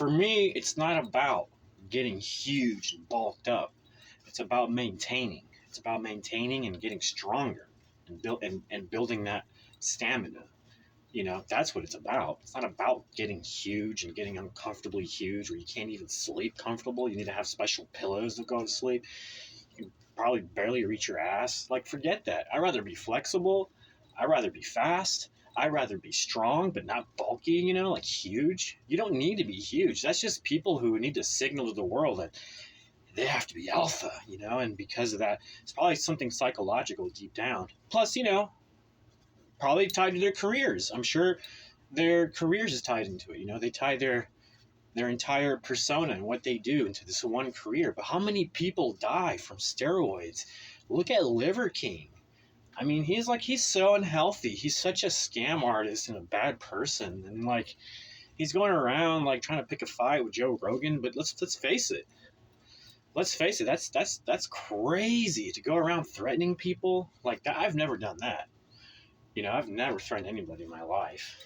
for me, it's not about getting huge and bulked up. It's about maintaining. It's about maintaining and getting stronger and building that stamina. That's what it's about. It's not about getting huge and getting uncomfortably huge where you can't even sleep comfortable. You need to have special pillows to go to sleep. You can probably barely reach your ass. Like, forget that. I'd rather be flexible. I'd rather be fast. I'd rather be strong, but not bulky, like huge. You don't need to be huge. That's just people who need to signal to the world that they have to be alpha, and because of that, it's probably something psychological deep down. Plus, probably tied to their careers. I'm sure their careers is tied into it. They tie their entire persona and what they do into this one career. But how many people die from steroids? Look at Liver King. I mean, he's so unhealthy. He's such a scam artist and a bad person. And he's going around trying to pick a fight with Joe Rogan. But let's face it. Let's face it. That's crazy to go around threatening people like that. I've never done that. I've never threatened anybody in my life.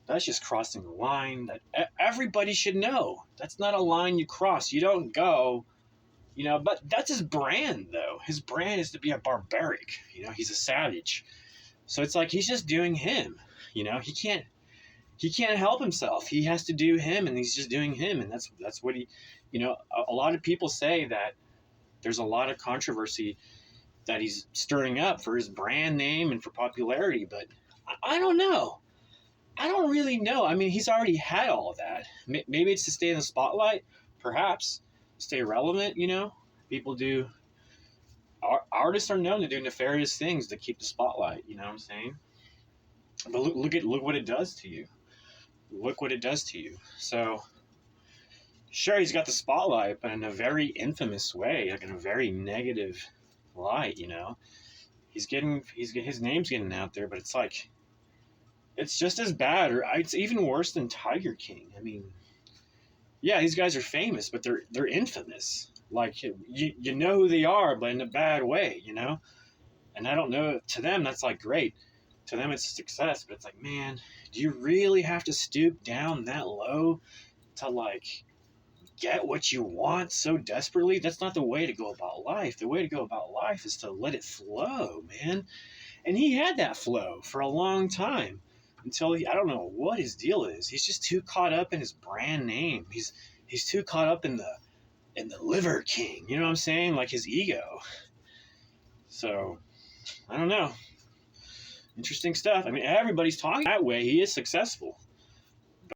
That's just crossing the line that everybody should know. That's not a line you cross. You don't go. But that's his brand, though. His brand is to be a barbaric. He's a savage. So it's he's just doing him. He can't help himself. He has to do him, and he's just doing him, and that's what he. A lot of people say that there's a lot of controversy that he's stirring up for his brand name and for popularity, but I don't know. I don't really know. I mean, he's already had all of that. Maybe it's to stay in the spotlight, perhaps. Stay relevant, People do. Artists are known to do nefarious things to keep the spotlight. You know what I'm saying? But look what it does to you. Look what it does to you. So, sure, he's got the spotlight, but in a very infamous way, in a very negative light. His name's getting out there, but it's just as bad, or it's even worse than Tiger King. I mean. Yeah, these guys are famous, but they're infamous. You know who they are, but in a bad way, And I don't know, to them that's great. To them it's success, but it's man, do you really have to stoop down that low to get what you want so desperately? That's not the way to go about life. The way to go about life is to let it flow, man. And he had that flow for a long time. Until I don't know what his deal is. He's just too caught up in his brand name. He's too caught up in the Liver King. You know what I'm saying? His ego. So I don't know. Interesting stuff. I mean, everybody's talking that way. He is successful.